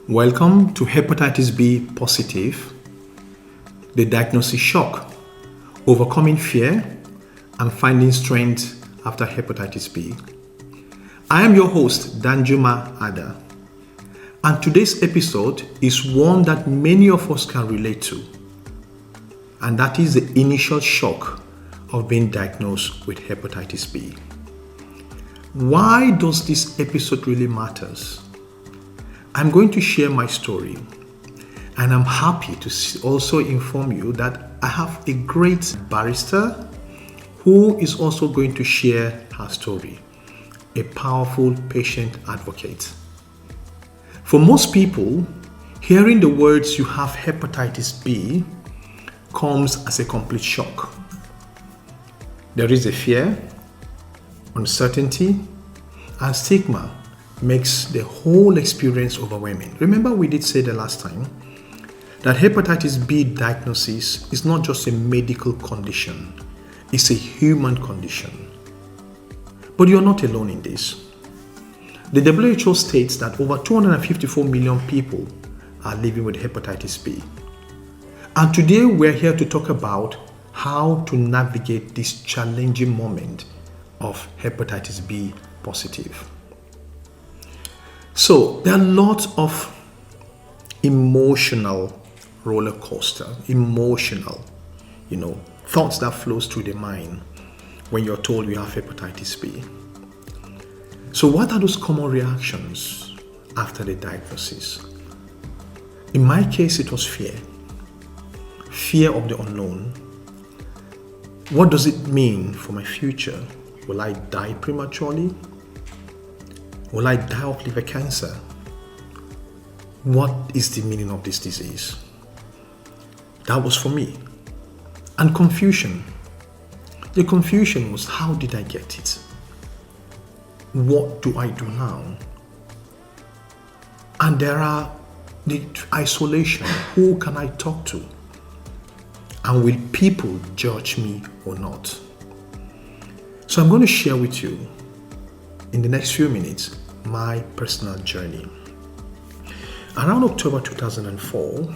Welcome to Hepatitis B positive, the diagnosis shock, overcoming fear, and finding strength after hepatitis B. I am your host, Danjuma Ada, and today's episode is one that many of us can relate to, and that is the initial shock of being diagnosed with hepatitis B. Why does this episode really matters? I'm going to share my story, and I'm happy to also inform you that I have a great barrister who is also going to share her story, a powerful patient advocate. For most people, hearing the words "you have hepatitis B" comes as a complete shock. There is a fear, uncertainty, and stigma makes the whole experience overwhelming. Remember, we did say the last time that hepatitis B diagnosis is not just a medical condition, it's a human condition. But you're not alone in this. The WHO states that over 254 million people are living with hepatitis B. And today we're here to talk about how to navigate this challenging moment of hepatitis B positive. So there are lots of emotional roller coaster, thoughts that flows through the mind when you're told you have hepatitis B. So what are those common reactions after the diagnosis? In my case, it was fear of the unknown. What does it mean for my future? Will I die prematurely? Will I die of liver cancer? What is the meaning of this disease? That was for me. And confusion. The confusion was, how did I get it? What do I do now? And there are the isolation. Who can I talk to? And will people judge me or not? So I'm going to share with you in the next few minutes my personal journey. Around October 2004,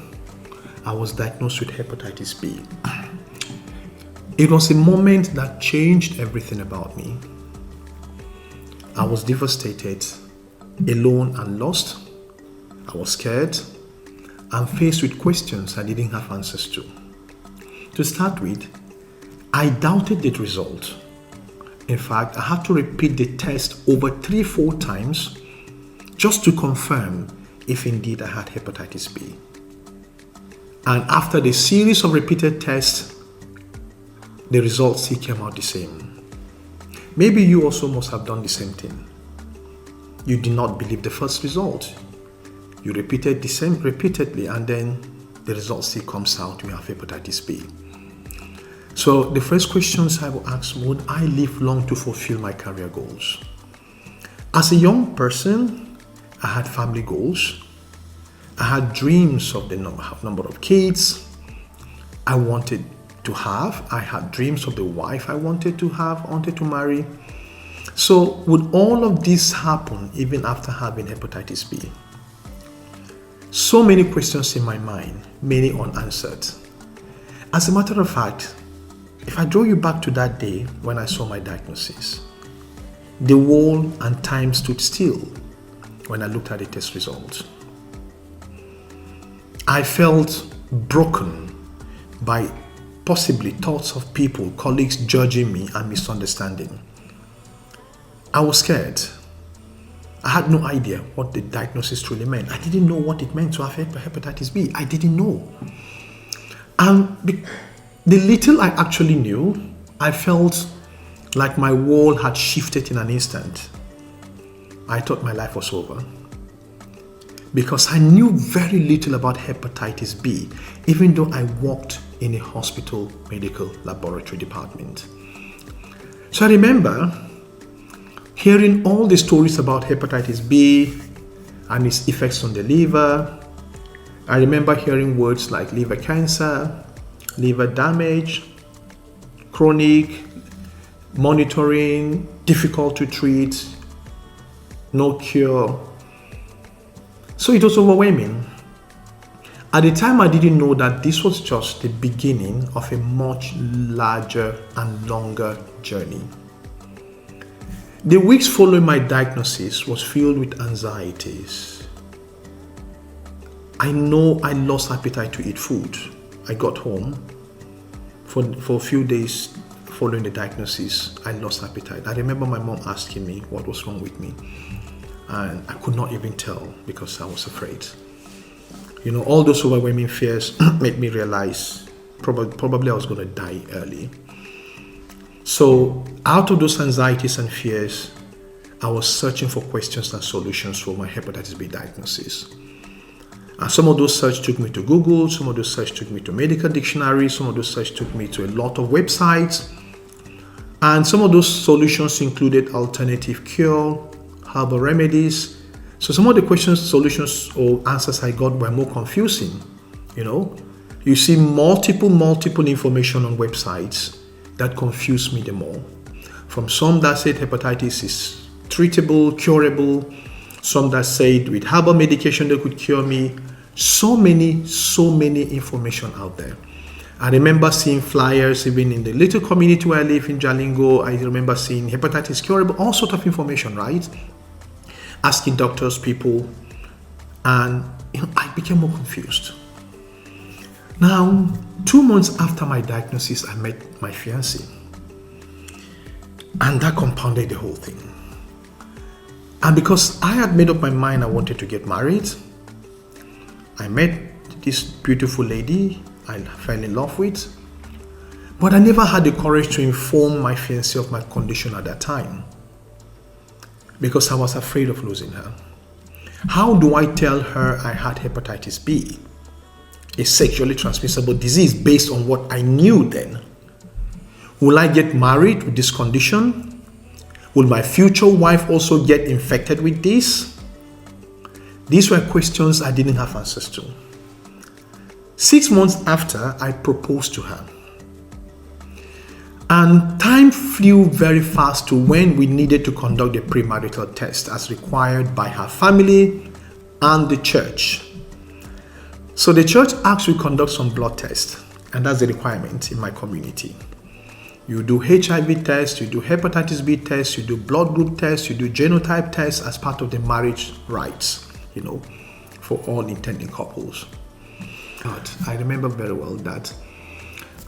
I was diagnosed with hepatitis B. It was a moment that changed everything about me. I was devastated, alone and lost. I was scared and faced with questions I didn't have answers to. To start with, I doubted the result. In fact, I had to repeat the test over 3-4 times just to confirm if indeed I had hepatitis B. And after the series of repeated tests, the results still came out the same. Maybe you also must have done the same thing. You did not believe the first result. You repeated the same repeatedly, and then the result still comes out, you have hepatitis B. So the first questions I will ask, would I live long to fulfill my career goals? As a young person, I had family goals. I had dreams of the number of kids I wanted to have. I had dreams of the wife I wanted to marry. So would all of this happen even after having hepatitis B? So many questions in my mind, many unanswered. As a matter of fact, if I draw you back to that day when I saw my diagnosis, the world and time stood still when I looked at the test results. I felt broken by possibly thoughts of people, colleagues judging me and misunderstanding. I was scared. I had no idea what the diagnosis truly meant. I didn't know what it meant to have hepatitis B. I didn't know. And the little I actually knew, I felt like my world had shifted in an instant. I thought my life was over because I knew very little about hepatitis B, even though I worked in a hospital medical laboratory department. So I remember hearing all the stories about hepatitis B and its effects on the liver. I remember hearing words like liver cancer, liver damage, chronic, monitoring, difficult to treat, no cure. So it was overwhelming. At the time, I didn't know that this was just the beginning of a much larger and longer journey. The weeks following my diagnosis was filled with anxieties. I know I lost appetite to eat food. I got home. For a few days following the diagnosis, I lost appetite. I remember my mom asking me what was wrong with me. And I could not even tell because I was afraid. All those overwhelming fears made me realize probably I was going to die early. So out of those anxieties and fears, I was searching for questions and solutions for my hepatitis B diagnosis. And some of those searches took me to Google, some of those searches took me to medical dictionaries, some of those searches took me to a lot of websites. And some of those solutions included alternative cure, herbal remedies. So some of the questions, solutions, or answers I got were more confusing. You see multiple information on websites that confused me the more. From some that said hepatitis is treatable, curable, some that said with herbal medication they could cure me. So many information out there. I remember seeing flyers even in the little community where I live in Jalingo. I remember seeing hepatitis curable, all sort of information, right? Asking doctors, people, and I became more confused. Now, 2 months after my diagnosis, I met my fiancé, and that compounded the whole thing. And because I had made up my mind I wanted to get married, I met this beautiful lady I fell in love with, but I never had the courage to inform my fiancé of my condition at that time because I was afraid of losing her. How do I tell her I had hepatitis B, a sexually transmissible disease, based on what I knew then? Will I get married with this condition? Will my future wife also get infected with this? These were questions I didn't have answers to. 6 months after, I proposed to her. And time flew very fast to when we needed to conduct the premarital test as required by her family and the church. So the church asked we conduct some blood tests, and that's the requirement in my community. You do HIV tests, you do hepatitis B tests, you do blood group tests, you do genotype tests as part of the marriage rites, for all intending couples. But I remember very well that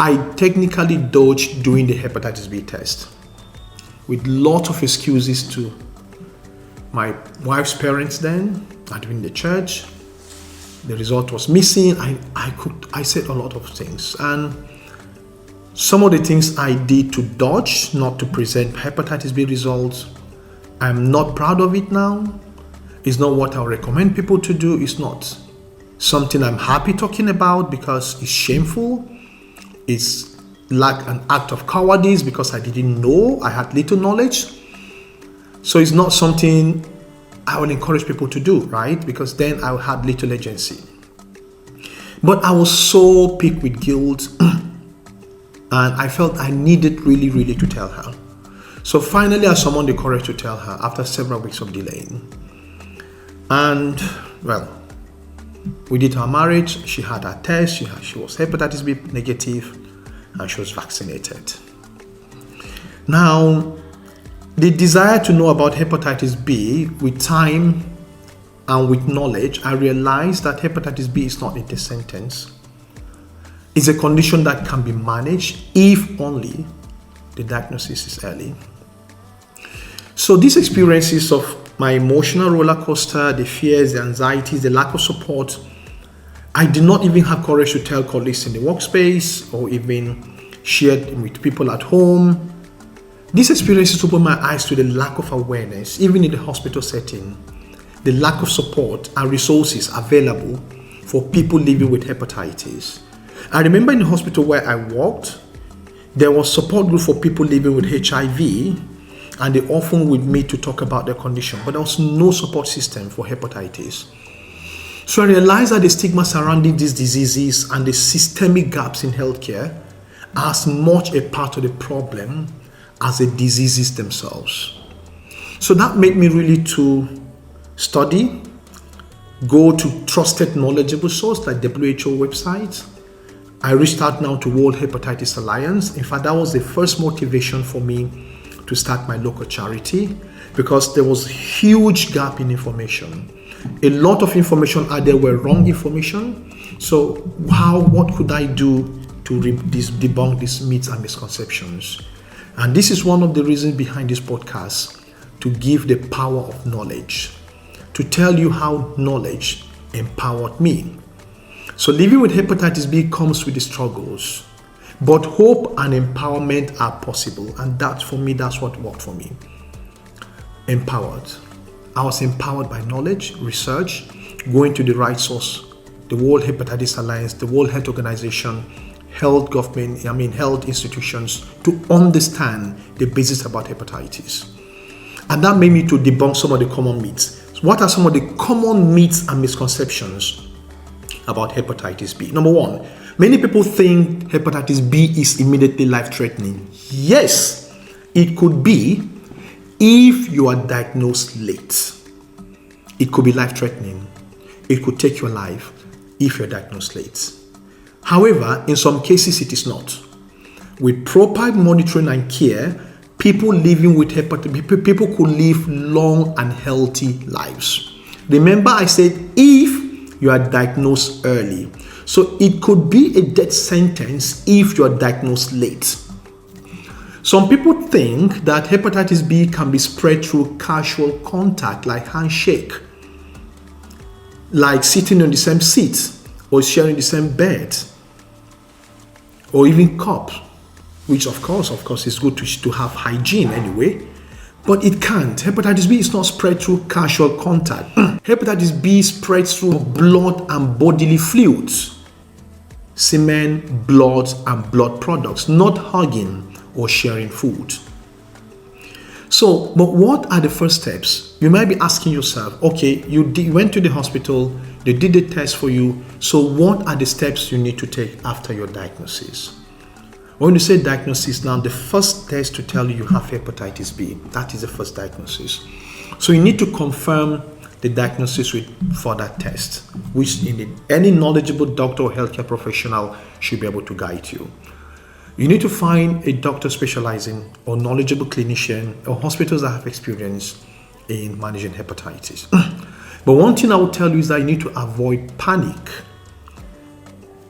I technically dodged doing the hepatitis B test with lot of excuses to my wife's parents then and in the church. The result was missing. I said a lot of things, and some of the things I did to dodge not to present hepatitis B results, I'm not proud of it now. It's not what I would recommend people to do. It's not something I'm happy talking about because it's shameful. It's like an act of cowardice because I didn't know, I had little knowledge. So it's not something I would encourage people to do, right? Because then I had little agency. But I was so picked with guilt and I felt I needed really to tell her. So finally I summoned the courage to tell her after several weeks of delaying. And well, we did her marriage. She had her test. She was hepatitis B negative, and she was vaccinated. Now, the desire to know about hepatitis B with time and with knowledge, I realized that hepatitis B is not a death sentence. It's a condition that can be managed if only the diagnosis is early. So these experiences of my emotional roller coaster, the fears, the anxieties, the lack of support, I did not even have courage to tell colleagues in the workspace or even share with people at home. These experiences opened my eyes to the lack of awareness, even in the hospital setting, the lack of support and resources available for people living with hepatitis. I remember in the hospital where I worked, there was support group for people living with HIV, and they often would meet to talk about their condition, but there was no support system for hepatitis. So I realized that the stigma surrounding these diseases and the systemic gaps in healthcare are as much a part of the problem as the diseases themselves. So that made me really to study go to trusted, knowledgeable source like WHO website. I reached out now to World Hepatitis Alliance. In fact, that was the first motivation for me to start my local charity, because there was huge gap in information. A lot of information out there were wrong information. So what could I do to debunk these myths and misconceptions? And this is one of the reasons behind this podcast, to give the power of knowledge, to tell you how knowledge empowered me. So living with hepatitis B comes with the struggles, but hope and empowerment are possible. And that, for me, that's what worked for me. Empowered. I was empowered by knowledge, research, going to the right source, the World Hepatitis Alliance, the World Health Organization, health institutions, to understand the basics about hepatitis. And that made me to debunk some of the common myths. So what are some of the common myths and misconceptions about hepatitis B? Number one, many people think hepatitis B is immediately life-threatening. Yes, it could be if you are diagnosed late. It could be life-threatening. It could take your life if you're diagnosed late. However, in some cases it is not. With proper monitoring and care, people living with hepatitis B, people could live long and healthy lives. Remember, I said if you are diagnosed early. So it could be a death sentence if you are diagnosed late. Some people think that hepatitis B can be spread through casual contact, like handshake, like sitting on the same seat, or sharing the same bed, or even cup, which of course is good to have hygiene anyway, but it can't. Hepatitis B is not spread through casual contact. Hepatitis B spreads through blood and bodily fluids, semen, blood, and blood products, not hugging or sharing food. So, but what are the first steps? You might be asking yourself, okay, you went to the hospital, they did the test for you, so what are the steps you need to take after your diagnosis? When you say diagnosis now, the first test to tell you have hepatitis B, that is the first diagnosis. So you need to confirm the diagnosis with further tests, which any knowledgeable doctor or healthcare professional should be able to guide you. You need to find a doctor specializing or knowledgeable clinician or hospitals that have experience in managing hepatitis. But one thing I will tell you is that you need to avoid panic.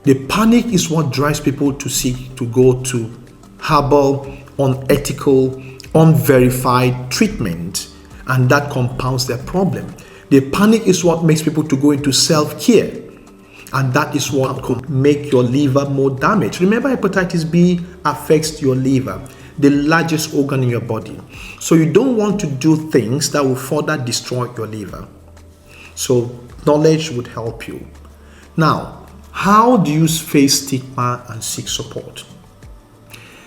The panic is what drives people to go to herbal, unethical, unverified treatment, and that compounds their problem. The panic is what makes people to go into self-care, and that is what could make your liver more damaged. Remember, hepatitis B affects your liver, the largest organ in your body. So you don't want to do things that will further destroy your liver. So knowledge would help you. Now, how do you face stigma and seek support?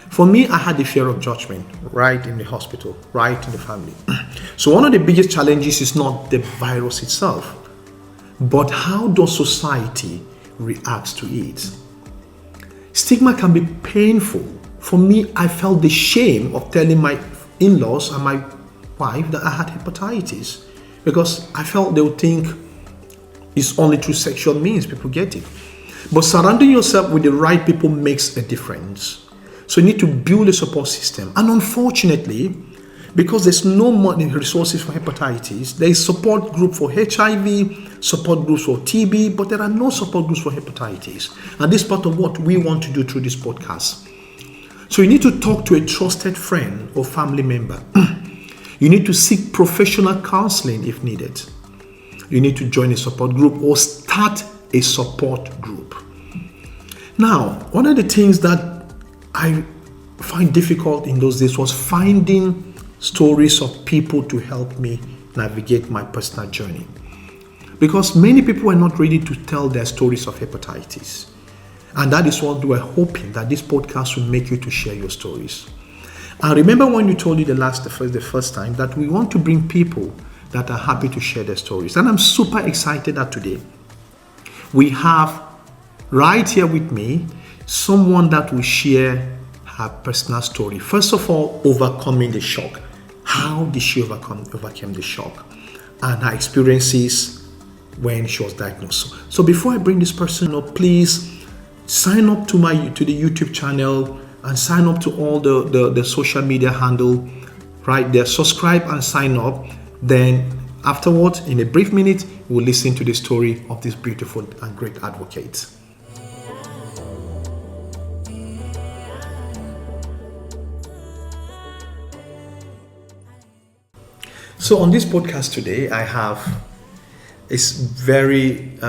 For me, I had the fear of judgment right in the hospital, right in the family. So one of the biggest challenges is not the virus itself, but how does society react to it? Stigma can be painful. For me, I felt the shame of telling my in-laws and my wife that I had hepatitis, because I felt they would think it's only through sexual means people get it. But surrounding yourself with the right people makes a difference. So you need to build a support system. And unfortunately, because there's no money resources for hepatitis, there is support group for HIV, support groups for TB, but there are no support groups for hepatitis. And this is part of what we want to do through this podcast. So you need to talk to a trusted friend or family member. You need to seek professional counseling if needed. You need to join a support group or start a support group. Now, one of the things that I find difficult in those days was finding stories of people to help me navigate my personal journey, because many people are not ready to tell their stories of hepatitis. And that is what we're hoping, that this podcast will make you to share your stories. And remember when you told you the first time that we want to bring people that are happy to share their stories. And I'm super excited that today we have right here with me someone that will share her personal story. First of all, overcoming the shock. How did she overcome the shock? And her experiences when she was diagnosed. So before I bring this person up, please sign up to the YouTube channel and sign up to all the social media handle right there. Subscribe and sign up. Then afterwards, in a brief minute, we'll listen to the story of this beautiful and great advocate. So on this podcast today, I have a very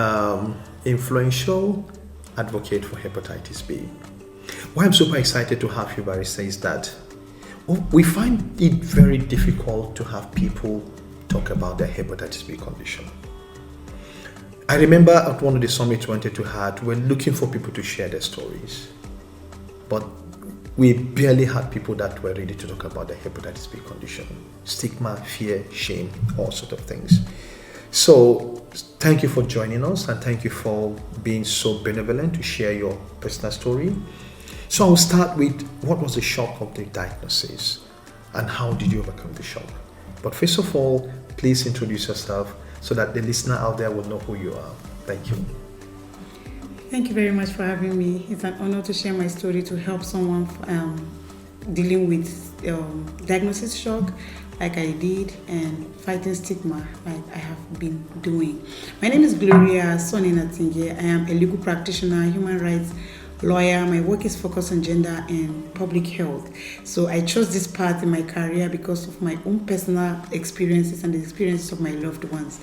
influential advocate for hepatitis B. Why I'm super excited to have you, Barrister, is that we find it very difficult to have people talk about their hepatitis B condition. I remember at one of the summits we wanted to have, we're looking for people to share their stories, but we barely had people that were ready to talk about the hepatitis B condition. Stigma, fear, shame, all sorts of things. So thank you for joining us, and thank you for being so benevolent to share your personal story. So I'll start with, what was the shock of the diagnosis and how did you overcome the shock? But first of all, please introduce yourself so that the listener out there will know who you are. Thank you. Thank you very much for having me. It's an honor to share my story to help someone dealing with diagnosis shock like I did, and fighting stigma like I have been doing. My name is Gloria Sonny Natinge. I am a legal practitioner, human rights lawyer. My work is focused on gender and public health. So I chose this path in my career because of my own personal experiences and the experiences of my loved ones.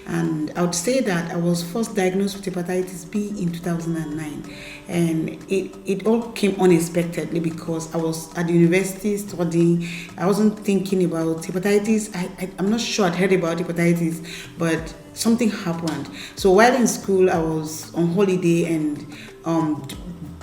And I would say that I was first diagnosed with hepatitis B in 2009. And it all came unexpectedly because I was at the university studying. I wasn't thinking about hepatitis. I'm not sure I'd heard about hepatitis, but something happened. So while in school, I was on holiday, and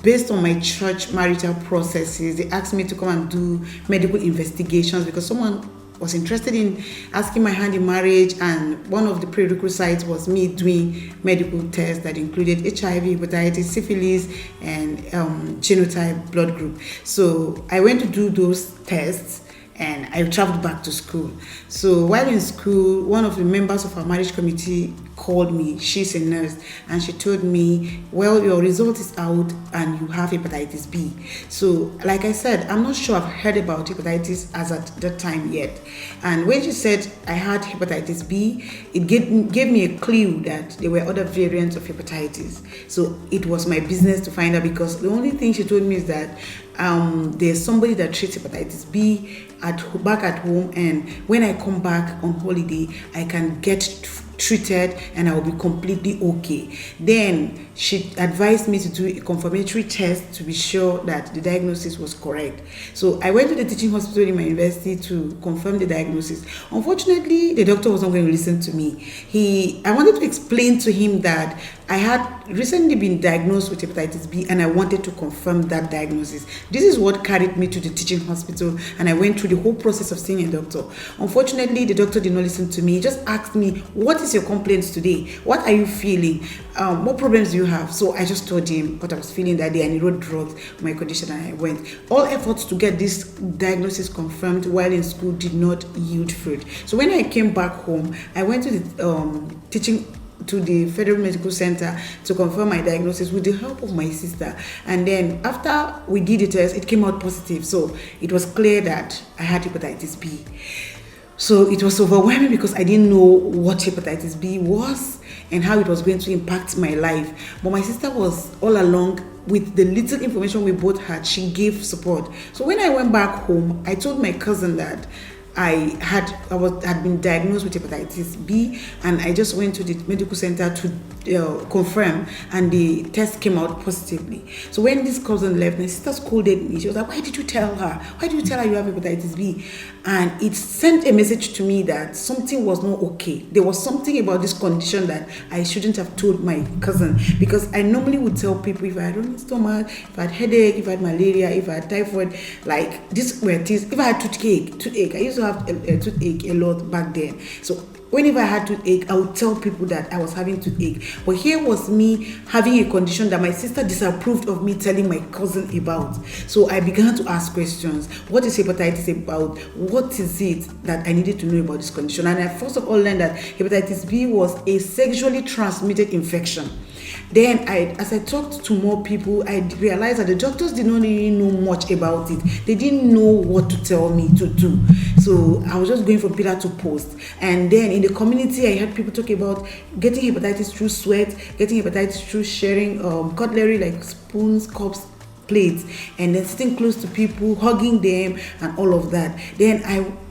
based on my church marital processes, they asked me to come and do medical investigations because someone was interested in asking my hand in marriage, and one of the prerequisites was me doing medical tests that included HIV, hepatitis, syphilis, and genotype blood group. So I went to do those tests, and I traveled back to school. So while in school, one of the members of our marriage committee called me. She's a nurse, and she told me, well, your result is out and you have hepatitis B. So like I said, I'm not sure I've heard about hepatitis as at that time yet. And when she said I had hepatitis B, it gave me a clue that there were other variants of hepatitis. So it was my business to find out, because the only thing she told me is that there's somebody that treats hepatitis B back at home, and when I come back on holiday, I can get treated and I will be completely okay. Then she advised me to do a confirmatory test to be sure that the diagnosis was correct. So I went to the teaching hospital in my university to confirm the diagnosis. Unfortunately, the doctor wasn't going to listen to me. I wanted to explain to him that I had recently been diagnosed with hepatitis B and I wanted to confirm that diagnosis. This is what carried me to the teaching hospital, and I went through the whole process of seeing a doctor. Unfortunately, the doctor did not listen to me. He just asked me, what is your complaints today? What are you feeling? What problems do you have? So I just told him what I was feeling that day, and he wrote drugs for my condition, and I went. All efforts to get this diagnosis confirmed while in school did not yield fruit. So when I came back home, I went to the Federal Medical Center to confirm my diagnosis with the help of my sister. And then after we did the test, it came out positive. So it was clear that I had hepatitis B. So it was overwhelming because I didn't know what hepatitis B was and how it was going to impact my life. But my sister was all along with the little information we both had. She gave support. So when I went back home, I told my cousin that I had been diagnosed with hepatitis B, and I just went to the medical center to confirm, and the test came out positively. So when this cousin left, my sister scolded me. She was like, why did you tell her? Why did you tell her you have hepatitis B? And it sent a message to me that something was not okay. There was something about this condition that I shouldn't have told my cousin, because I normally would tell people if I had running stomach, if I had headache, if I had malaria, if I had typhoid, like these were things. If I had toothache, I used to have a toothache a lot back then. So whenever I had toothache, I would tell people that I was having toothache. But here was me having a condition that my sister disapproved of me telling my cousin about. So I began to ask questions. What is hepatitis about? What is it that I needed to know about this condition? And I first of all learned that hepatitis B was a sexually transmitted infection. Then, as I talked to more people, I realized that the doctors did not really know much about it. They didn't know what to tell me to do. So I was just going from pillar to post. And then in the community, I heard people talk about getting hepatitis through sweat, getting hepatitis through sharing cutlery like spoons, cups, plates, and then sitting close to people, hugging them, and all of that. Then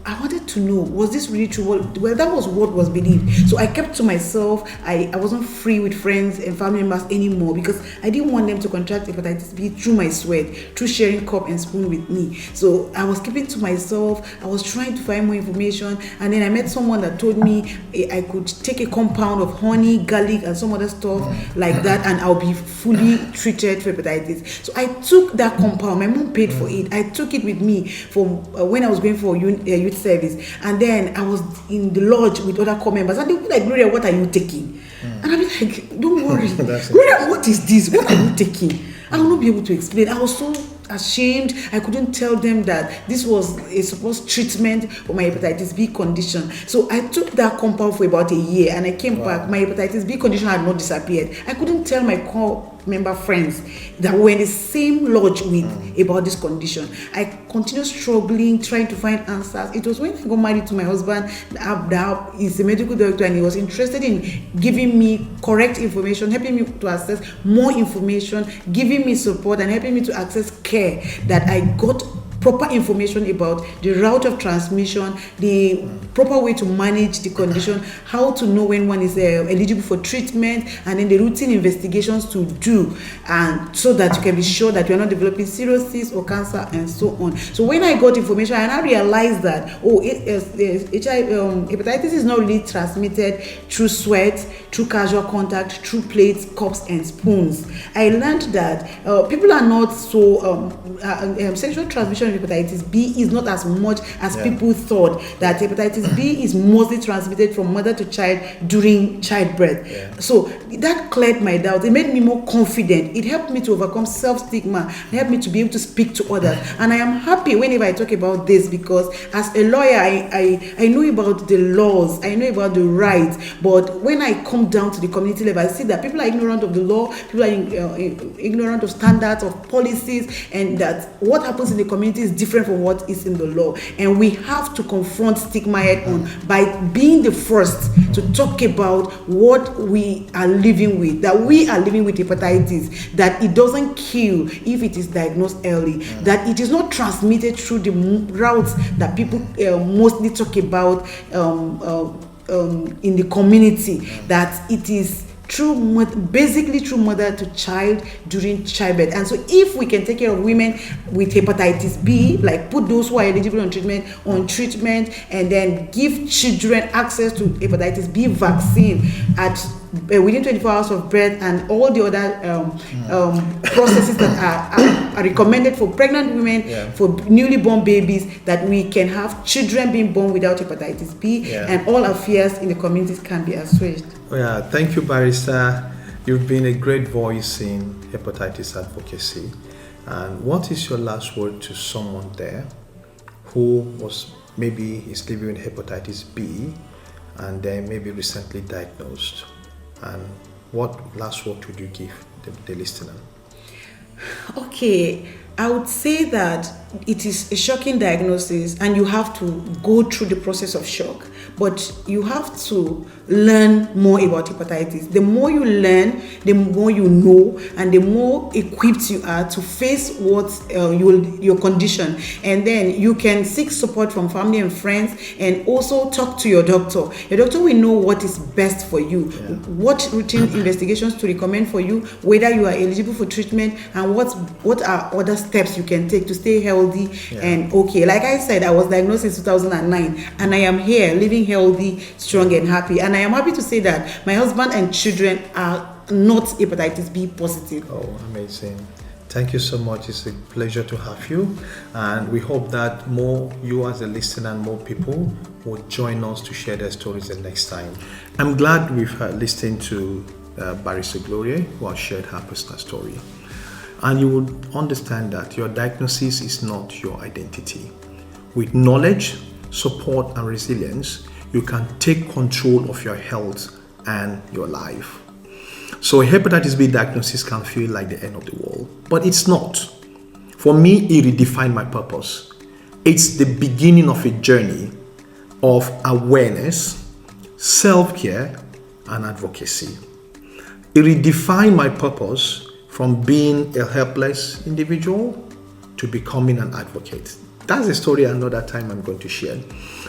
I wanted to know, was this really true? Well, that was what was believed. So I kept to myself. I wasn't free with friends and family members anymore because I didn't want them to contract hepatitis B through my sweat, through sharing cup and spoon with me. So I was keeping to myself. I was trying to find more information. And then I met someone that told me I could take a compound of honey, garlic, and some other stuff like that, and I'll be fully treated for hepatitis. So I took that compound. My mom paid for it. I took it with me from when I was going for youth service, and then I was in the lodge with other core members, and they were like, Gloria, what are you taking? And I'll be like, don't worry, Gloria, what is this? What are you taking? I will not be able to explain. I was so ashamed. I couldn't tell them that this was a supposed treatment for my hepatitis B condition. So I took that compound for about a year, and I came back. My hepatitis B condition had not disappeared. I couldn't tell my core member friends that were in the same lodge with about this condition. I continued struggling, trying to find answers. It was when I got married to my husband that he's a medical doctor, and he was interested in giving me correct information, helping me to access more information, giving me support, and helping me to access care, that I got proper information about the route of transmission, the proper way to manage the condition, how to know when one is eligible for treatment, and then the routine investigations to do, and so that you can be sure that you're not developing cirrhosis or cancer and so on. So when I got information, I now realized that hepatitis is not really transmitted through sweat, through casual contact, through plates, cups, and spoons. I learned that people are not so sexual transmission of hepatitis B is not as much as people thought, that hepatitis B is mostly transmitted from mother to child during childbirth. So that cleared my doubt. It made me more confident. It helped me to overcome self-stigma. It helped me to be able to speak to others. And I am happy whenever I talk about this, because as a lawyer, I know about the laws, I know about the rights, but when I come down to the community level, I see that people are ignorant of the law, people are ignorant of standards, of policies, and that what happens in the community is different from what is in the law. And we have to confront stigma head on by being the first to talk about what we are living with, that we are living with hepatitis, that it doesn't kill if it is diagnosed early, that it is not transmitted through the routes that people mostly talk about in the community, that it is basically through mother to child during childbirth. And so if we can take care of women with hepatitis B, like put those who are eligible on treatment, and then give children access to hepatitis B vaccine at within 24 hours of birth, and all the other processes that are recommended for pregnant women, for newly born babies, that we can have children being born without hepatitis B, and all our fears in the communities can be assuaged. Thank you, Barrister. You've been a great voice in hepatitis advocacy. And what is your last word to someone there who maybe is living with hepatitis B and then maybe recently diagnosed? And what last word would you give the listener? Okay, I would say that it is a shocking diagnosis, and you have to go through the process of shock. But you have to learn more about hepatitis. The more you learn, the more you know, and the more equipped you are to face your condition. And then you can seek support from family and friends, and also talk to your doctor. Your doctor will know what is best for you, what routine investigations to recommend for you, whether you are eligible for treatment, and what are other steps you can take to stay healthy and okay. Like I said, I was diagnosed in 2009, and I am here living healthy, strong, and happy. And I am happy to say that my husband and children are not hepatitis B positive. Oh, amazing. Thank you so much. It's a pleasure to have you. And we hope that more you as a listener and more people will join us to share their stories the next time. I'm glad we've listened to Barrister Gloria, who has shared her personal story. And you will understand that your diagnosis is not your identity. With knowledge, support, and resilience, you can take control of your health and your life. So a hepatitis B diagnosis can feel like the end of the world, but it's not. For me, it redefined my purpose. It's the beginning of a journey of awareness, self-care, and advocacy. It redefined my purpose from being a helpless individual to becoming an advocate. That's a story another time I'm going to share.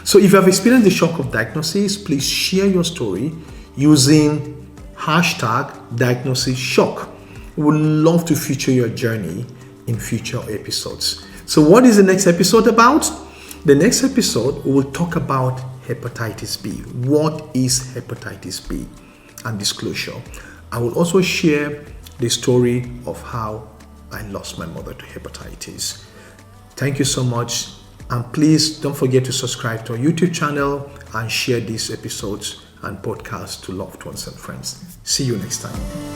So if you have experienced the shock of diagnosis, please share your story using #DiagnosisShock. We would love to feature your journey in future episodes. So what is the next episode about? The next episode, we will talk about hepatitis B. What is hepatitis B? And disclosure. I will also share the story of how I lost my mother to hepatitis. Thank you so much. And please don't forget to subscribe to our YouTube channel and share these episodes and podcasts to loved ones and friends. See you next time.